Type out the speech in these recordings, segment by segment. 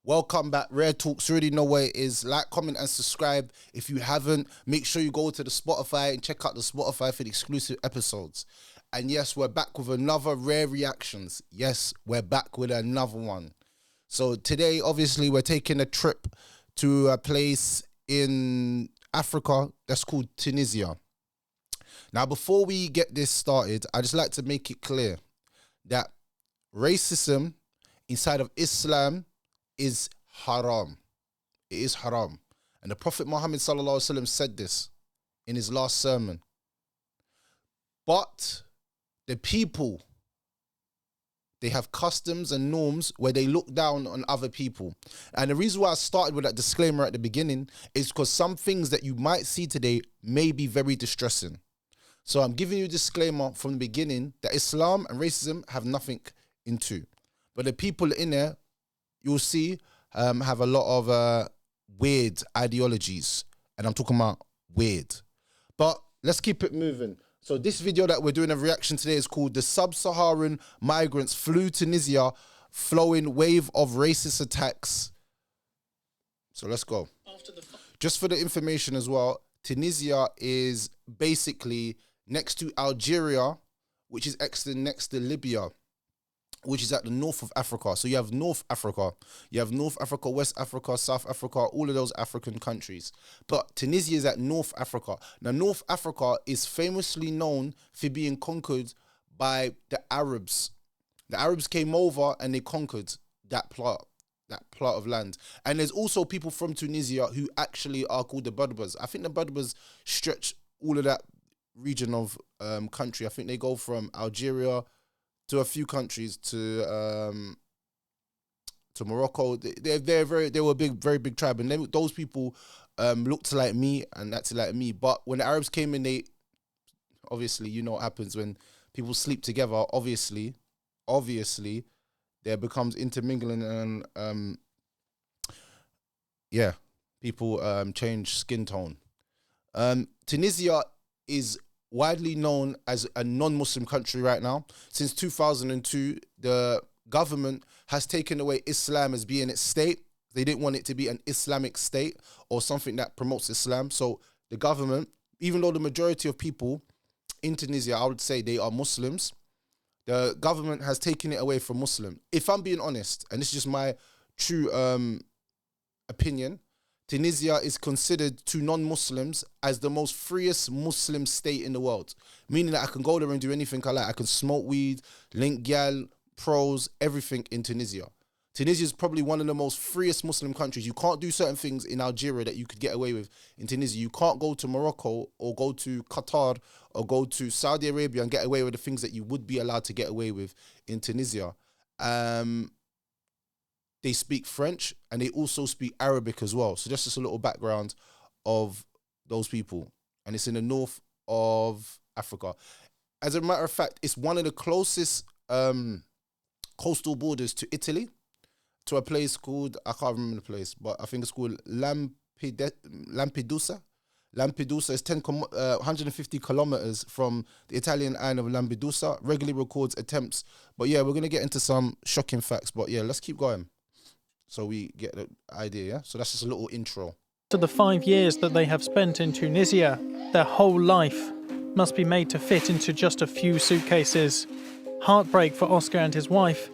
Welcome back, Rare Talks. You already know where it is. Like, comment, and subscribe. If you haven't, make sure you go to the Spotify and check out the Spotify for the exclusive episodes. And yes, we're back with another Rare Reactions. Yes, we're back with another one. So today, obviously, we're taking a trip to a place in Africa that's called Tunisia. Now, before we get this started, I just like to make it clear that racism inside of Islam is haram. It is haram. And the Prophet Muhammad sallallahu alaihi wasallam said this in his last sermon. But the people, they have customs and norms where they look down on other people. And the reason why I started with that disclaimer at the beginning is because some things that you might see today may be very distressing. So I'm giving you a disclaimer from the beginning that Islam and racism have nothing into. But the people in there, you'll see, have a lot of weird ideologies. And I'm talking about weird. But let's keep it moving. So this video that we're doing a reaction today is called The Sub-Saharan Migrants Flew Tunisia, Flowing Wave of Racist Attacks. So let's go. Just for the information as well, Tunisia is basically next to Algeria, which is next to Libya, which is at the north of Africa. So you have North Africa. You have North Africa, West Africa, South Africa, all of those African countries. But Tunisia is at North Africa. Now, North Africa is famously known for being conquered by the Arabs. The Arabs came over and they conquered that plot of land. And there's also people from Tunisia who actually are called the Berbers. I think the Berbers stretch all of that region of country. I think they go from Algeria to a few countries to Morocco. They were a very big tribe, and those people looked like me and acted like me. But when the Arabs came in, they obviously, you know what happens when people sleep together. Obviously, there becomes intermingling, and yeah, people change skin tone. Tunisia is widely known as a non-Muslim country right now. Since 2002, the government has taken away Islam as being its state. They didn't want it to be an Islamic state or something that promotes Islam. So the government, even though the majority of people in Tunisia, I would say they are Muslims, the government has taken it away from Muslim. If I'm being honest, and this is just my true opinion, Tunisia is considered to non-Muslims as the most freest Muslim state in the world. Meaning that I can go there and do anything I like. I can smoke weed, link gal, pros, everything in Tunisia. Tunisia is probably one of the most freest Muslim countries. You can't do certain things in Algeria that you could get away with in Tunisia. You can't go to Morocco or go to Qatar or go to Saudi Arabia and get away with the things that you would be allowed to get away with in Tunisia. They speak French and they also speak Arabic as well. So that's just a little background of those people. And it's in the north of Africa. As a matter of fact, it's one of the closest coastal borders to Italy, to a place called, I can't remember the place, but I think it's called Lampedusa. Lampedusa is 150 kilometers from the Italian island of Lampedusa. Regularly records attempts. But yeah, we're going to get into some shocking facts. But yeah, let's keep going, so we get the idea, yeah? So that's just a little intro. To the 5 years that they have spent in Tunisia, their whole life must be made to fit into just a few suitcases. Heartbreak for Oscar and his wife.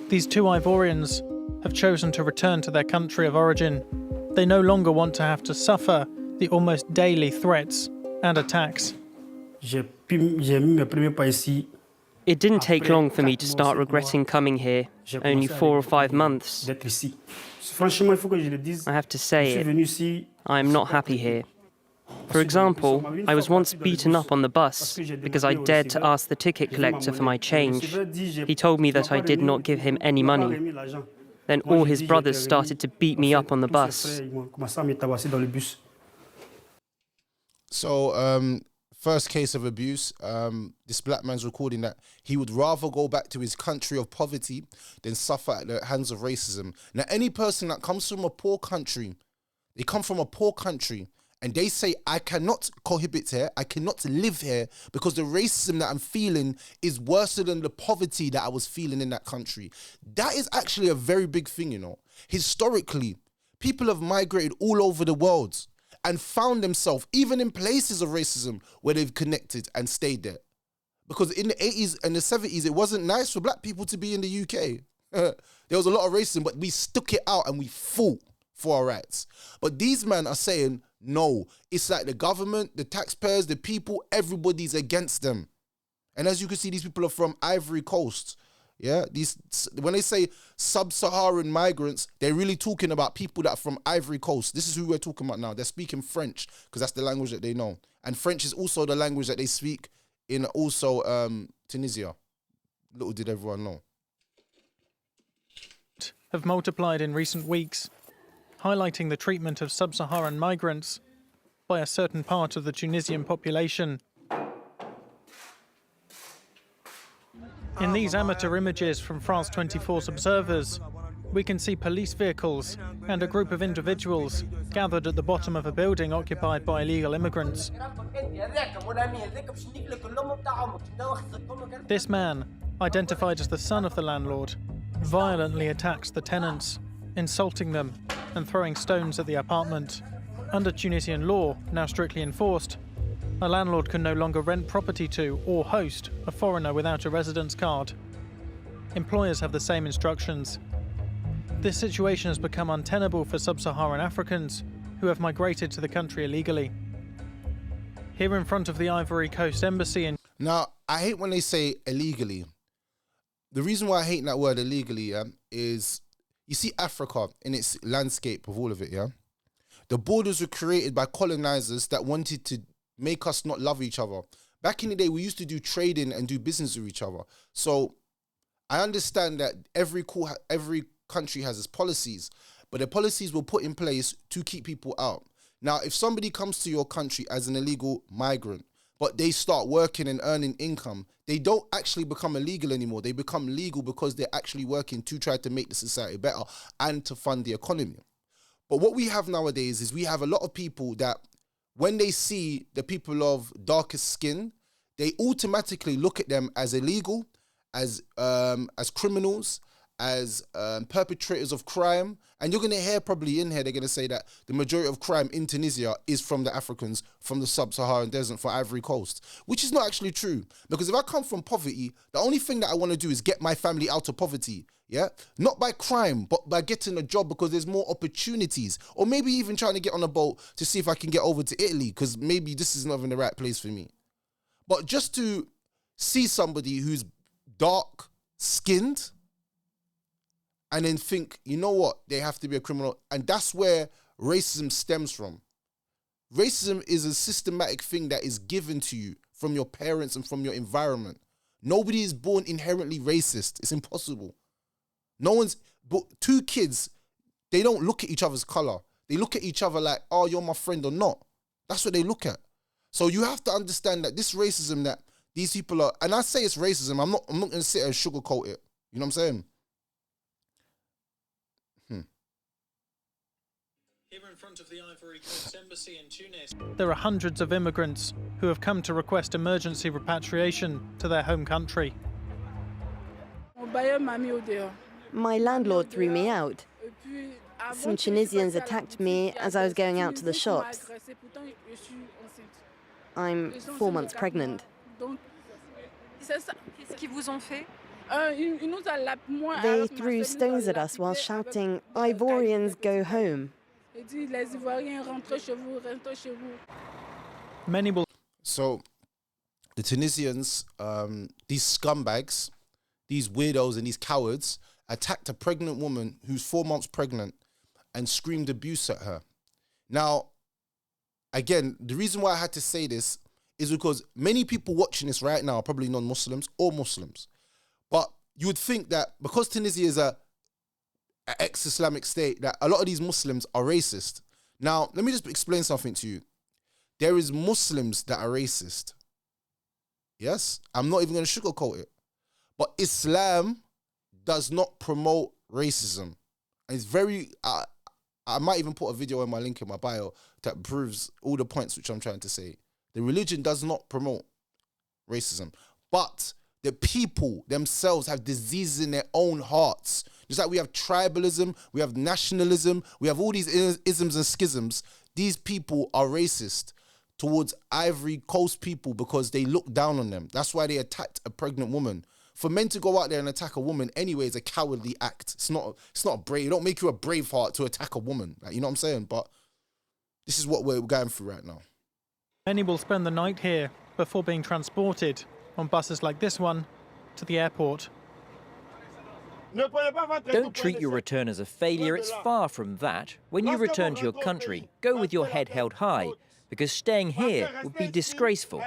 These two Ivorians have chosen to return to their country of origin. They no longer want to have to suffer the almost daily threats and attacks. It didn't take long for me to start regretting coming here, only 4 or 5 months. I have to say it, I am not happy here. For example, I was once beaten up on the bus because I dared to ask the ticket collector for my change. He told me that I did not give him any money. Then all his brothers started to beat me up on the bus. So, first case of abuse, this black man's recording that he would rather go back to his country of poverty than suffer at the hands of racism. Now, any person that comes from a poor country, they come from a poor country, and they say, I cannot cohabit here, I cannot live here because the racism that I'm feeling is worse than the poverty that I was feeling in that country. That is actually a very big thing, you know. Historically, people have migrated all over the world and found themselves even in places of racism where they've connected and stayed there. Because in the 80s and the 70s, it wasn't nice for black people to be in the UK. There was a lot of racism, but we stuck it out and we fought for our rights. But these men are saying, no, it's like the government, the taxpayers, the people, everybody's against them. And as you can see, these people are from Ivory Coast. Yeah, when they say sub-Saharan migrants, they're really talking about people that are from Ivory Coast. This is who we're talking about now. They're speaking French because that's the language that they know. And French is also the language that they speak in also Tunisia. Little did everyone know. Have multiplied in recent weeks, highlighting the treatment of sub-Saharan migrants by a certain part of the Tunisian population. In these amateur images from France 24's observers, we can see police vehicles and a group of individuals gathered at the bottom of a building occupied by illegal immigrants. This man, identified as the son of the landlord, violently attacks the tenants, insulting them and throwing stones at the apartment. Under Tunisian law, now strictly enforced, a landlord can no longer rent property to or host a foreigner without a residence card. Employers have the same instructions. This situation has become untenable for sub-Saharan Africans who have migrated to the country illegally. Here in front of the Ivory Coast Embassy in... Now, I hate when they say illegally. The reason why I hate that word illegally, is you see Africa in its landscape of all of it, yeah? The borders were created by colonizers that wanted to make us not love each other. Back in the day, we used to do trading and do business with each other. So I understand that every country has its policies, but the policies were put in place to keep people out. Now, if somebody comes to your country as an illegal migrant, but they start working and earning income, they don't actually become illegal anymore. They become legal because they're actually working to try to make the society better and to fund the economy. But what we have nowadays is we have a lot of people that when they see the people of darkest skin, they automatically look at them as illegal, as criminals, as perpetrators of crime. And you're going to hear probably in here, they're going to say that the majority of crime in Tunisia is from the Africans, from the sub-Saharan desert, from Ivory Coast, which is not actually true. Because if I come from poverty, the only thing that I want to do is get my family out of poverty. Yeah, not by crime, but by getting a job because there's more opportunities, or maybe even trying to get on a boat to see if I can get over to Italy because maybe this is not even the right place for me. But just to see somebody who's dark skinned and then think, you know what, they have to be a criminal. And that's where racism stems from. Racism is a systematic thing that is given to you from your parents and from your environment. Nobody is born inherently racist. It's impossible. But two kids, they don't look at each other's color. They look at each other like, oh, you're my friend or not. That's what they look at. So you have to understand that this racism that these people are, and I say it's racism, I'm not going to sit and sugarcoat it. You know what I'm saying? Here in front of the Ivory Coast Embassy in Tunis, there are hundreds of immigrants who have come to request emergency repatriation to their home country. My landlord threw me out. Some Tunisians attacked me as I was going out to the shops. I'm 4 months pregnant. They threw stones at us while shouting, "Ivorians, go home." Many will... So the Tunisians, these scumbags, these weirdos and these cowards attacked a pregnant woman who's 4 months pregnant and screamed abuse at her. Now, again, the reason why I had to say this is because many people watching this right now are probably non-Muslims or Muslims. But you would think that because Tunisia is a ex-Islamic state, that a lot of these Muslims are racist. Now, let me just explain something to you. There is Muslims that are racist. Yes? I'm not even going to sugarcoat it. But Islam does not promote racism. And it's very, I might even put a video in my link in my bio that proves all the points which I'm trying to say. The religion does not promote racism, but the people themselves have diseases in their own hearts. Just like we have tribalism, we have nationalism, we have all these isms and schisms. These people are racist towards Ivory Coast people because they look down on them. That's why they attacked a pregnant woman. For men to go out there and attack a woman anyway is a cowardly act. It's not brave. It don't make you a brave heart to attack a woman. Like, you know what I'm saying? But this is what we're going through right now. Many will spend the night here before being transported on buses like this one to the airport. Don't treat your return as a failure. It's far from that. When you return to your country, go with your head held high, because staying here would be disgraceful.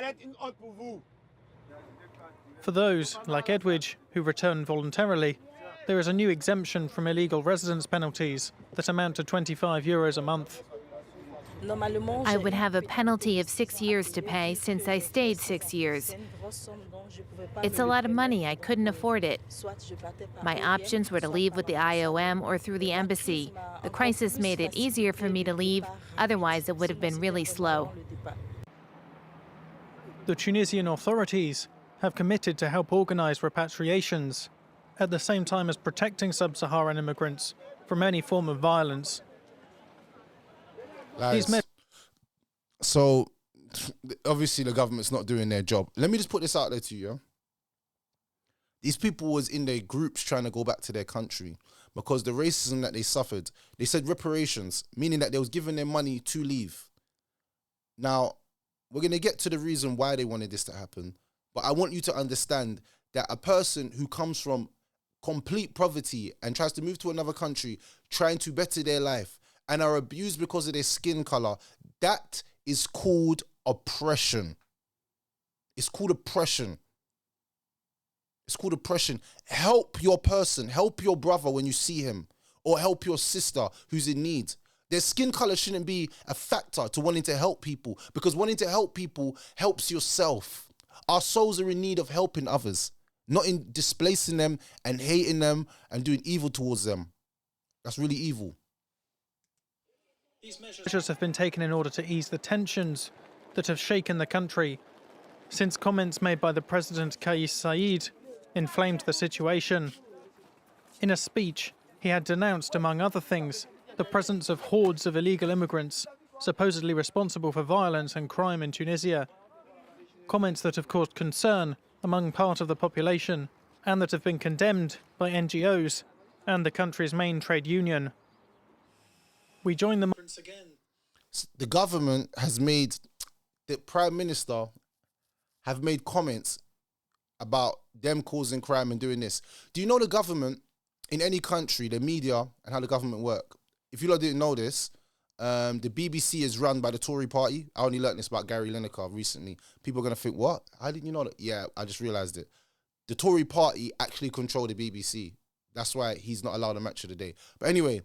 For those, like Edwidge, who return voluntarily, there is a new exemption from illegal residence penalties that amount to €25 a month. I would have a penalty of 6 years to pay since I stayed 6 years. It's a lot of money. I couldn't afford it. My options were to leave with the IOM or through the embassy. The crisis made it easier for me to leave. Otherwise, it would have been really slow. The Tunisian authorities have committed to help organise repatriations, at the same time as protecting sub-Saharan immigrants from any form of violence. So, obviously the government's not doing their job. Let me just put this out there to you. Yeah? These people was in their groups trying to go back to their country because the racism that they suffered, they said reparations, meaning that they was giving them money to leave. Now, we're going to get to the reason why they wanted this to happen, but I want you to understand that a person who comes from complete poverty and tries to move to another country, trying to better their life, and are abused because of their skin color, that is called oppression. It's called oppression. It's called oppression. Help your person, help your brother when you see him, or help your sister who's in need. Their skin color shouldn't be a factor to wanting to help people, because wanting to help people helps yourself. Our souls are in need of helping others, not in displacing them and hating them and doing evil towards them. That's really evil. These measures have been taken in order to ease the tensions that have shaken the country since comments made by the President Kais Saied inflamed the situation. In a speech, he had denounced, among other things, the presence of hordes of illegal immigrants supposedly responsible for violence and crime in Tunisia. Comments that have caused concern among part of the population and that have been condemned by NGOs and the country's main trade union. We join them once again. The government has made, the Prime Minister have made comments about them causing crime and doing this. Do you know the government in any country, the media and how the government work? If you lot didn't know this, the BBC is run by the Tory party. I only learned this about Gary Lineker recently. People are going to think, what? How didn't you know that? Yeah, I just realised it. The Tory party actually control the BBC. That's why he's not allowed a match of the day. But anyway,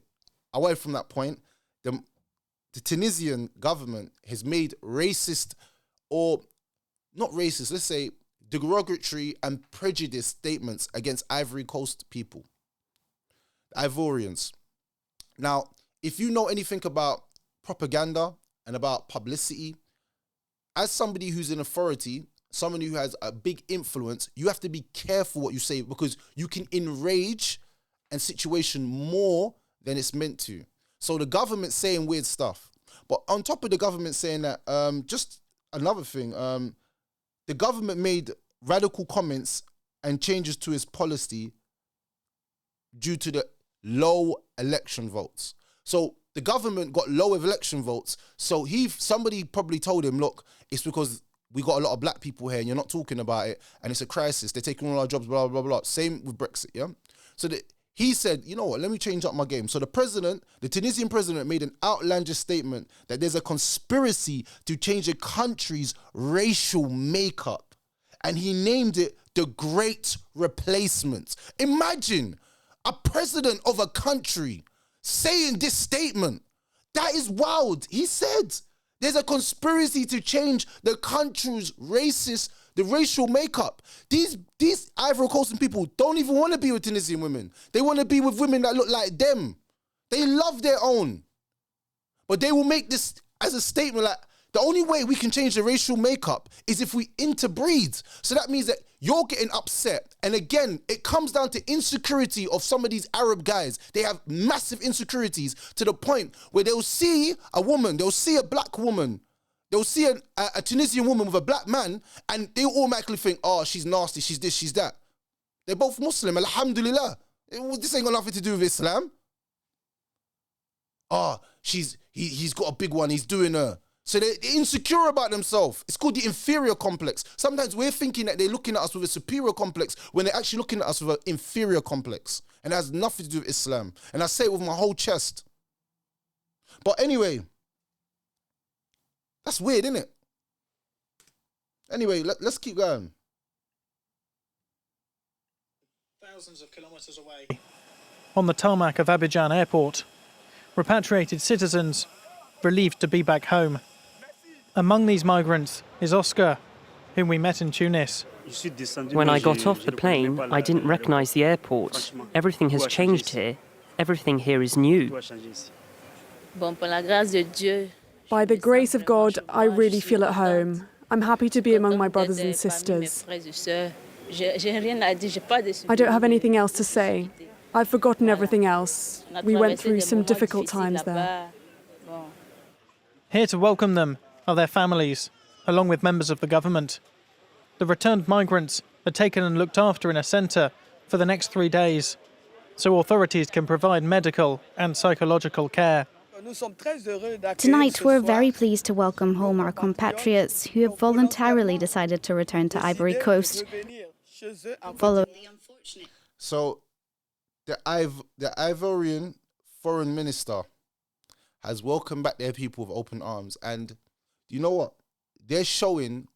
away from that point, the Tunisian government has made racist, or not racist, let's say derogatory and prejudiced statements against Ivory Coast people, the Ivorians. Now, if you know anything about propaganda and about publicity, as somebody who's in authority, someone who has a big influence, you have to be careful what you say, because you can enrage a situation more than it's meant to. So the government's saying weird stuff. But on top of the government saying that, just another thing, the government made radical comments and changes to its policy due to the low election votes. So the government got low election votes. So somebody probably told him, look, it's because we got a lot of black people here and you're not talking about it, and it's a crisis. They're taking all our jobs, blah, blah, blah. Same with Brexit, yeah? So he said, you know what, let me change up my game. So the Tunisian president made an outlandish statement that there's a conspiracy to change a country's racial makeup. And he named it the Great Replacement. Imagine a president of a country saying this statement. That is wild. He said there's a conspiracy to change the country's the racial makeup. These Ivory Coast people don't even want to be with Tunisian women. They want to be with women that look like them. They love their own. But they will make this as a statement like, the only way we can change the racial makeup is if we interbreed. So that means that you're getting upset. And again, it comes down to insecurity of some of these Arab guys. They have massive insecurities to the point where they'll see a woman, they'll see a black woman, they'll see a Tunisian woman with a black man, and they automatically think, oh, she's nasty, she's this, she's that. They're both Muslim, alhamdulillah. This ain't got nothing to do with Islam. Oh, he's got a big one, he's doing her. So they're insecure about themselves. It's called the inferior complex. Sometimes we're thinking that they're looking at us with a superior complex when they're actually looking at us with an inferior complex. And it has nothing to do with Islam. And I say it with my whole chest. But anyway, that's weird, isn't it? Anyway, let's keep going. Thousands of kilometres away. On the tarmac of Abidjan Airport, repatriated citizens relieved to be back home. Among these migrants is Oscar, whom we met in Tunis. When I got off the plane, I didn't recognise the airport. Everything has changed here. Everything here is new. By the grace of God, I really feel at home. I'm happy to be among my brothers and sisters. I don't have anything else to say. I've forgotten everything else. We went through some difficult times there. Here to welcome them are their families, along with members of the government. The returned migrants are taken and looked after in a centre for the next 3 days, so authorities can provide medical and psychological care. Tonight, we're very pleased to welcome home our compatriots who have voluntarily decided to return to Ivory Coast. So, the Ivorian foreign minister has welcomed back their people with open arms. And you know what? They're showing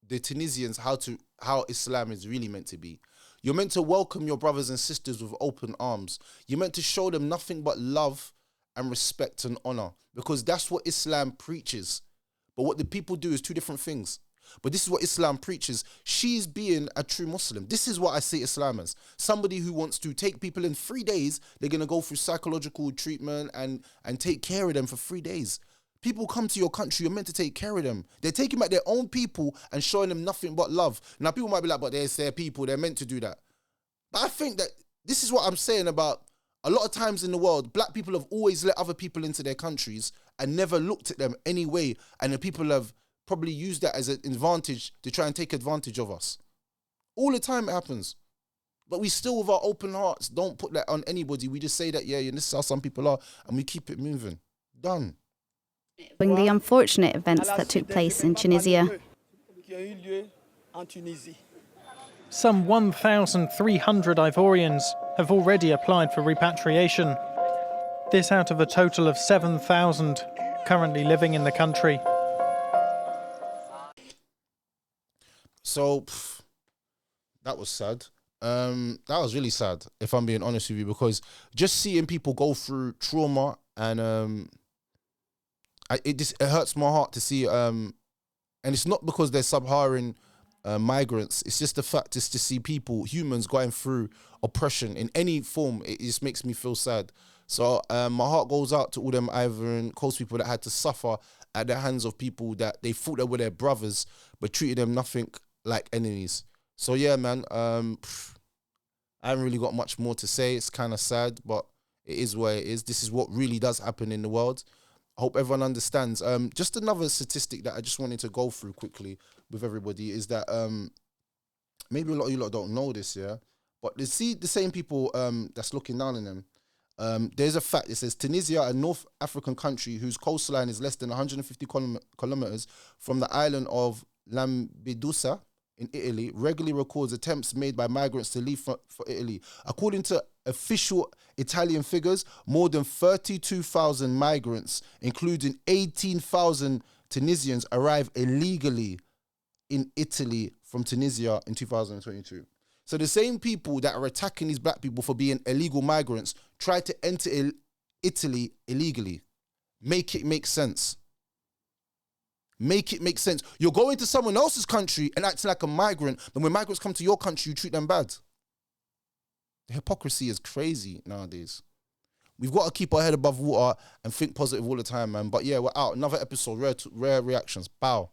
the Tunisians how Islam is really meant to be. You're meant to welcome your brothers and sisters with open arms. You're meant to show them nothing but love and respect and honor, because that's what Islam preaches. But what the people do is two different things. But this is what Islam preaches. She's being a true Muslim. This is what I see Islam as. Somebody who wants to take people in 3 days, they're going to go through psychological treatment and take care of them for 3 days. People come to your country, you're meant to take care of them. They're taking back their own people and showing them nothing but love. Now, people might be like, but they're their people, they're meant to do that. But I think that this is what I'm saying about a lot of times in the world, black people have always let other people into their countries and never looked at them anyway. And the people have probably used that as an advantage to try and take advantage of us. All the time it happens. But we still, with our open hearts, don't put that on anybody. We just say that, yeah, this is how some people are, and we keep it moving. Done. The unfortunate events that took place in Tunisia. Some 1,300 Ivorians have already applied for repatriation. This out of a total of 7,000 currently living in the country. So, that was sad. That was really sad, if I'm being honest with you, because just seeing people go through trauma and it hurts my heart to see. And it's not because they're Sub-Saharan migrants. It's just the fact is to see people, humans, going through oppression in any form. It just makes me feel sad. So my heart goes out to all them Ivory Coast people that had to suffer at the hands of people that they thought they were their brothers, but treated them nothing like enemies. So yeah, man, I haven't really got much more to say. It's kind of sad, but it is what it is. This is what really does happen in the world. I hope everyone understands. Just another statistic that I just wanted to go through quickly with everybody is that maybe a lot of you lot don't know this, yeah, but they see the same people that's looking down on them. There's a fact. It says Tunisia, a North African country whose coastline is less than 150 kilometers from the island of Lampedusa in Italy, regularly records attempts made by migrants to leave for Italy. According to official Italian figures, more than 32,000 migrants, including 18,000 Tunisians, arrived illegally in Italy from Tunisia in 2022. So the same people that are attacking these black people for being illegal migrants try to enter Italy illegally. Make it make sense. Make it make sense. You're going to someone else's country and acting like a migrant, but when migrants come to your country, you treat them bad. The hypocrisy is crazy nowadays. We've got to keep our head above water and think positive all the time, man. But yeah, we're out. Another episode, rare reactions. Bow.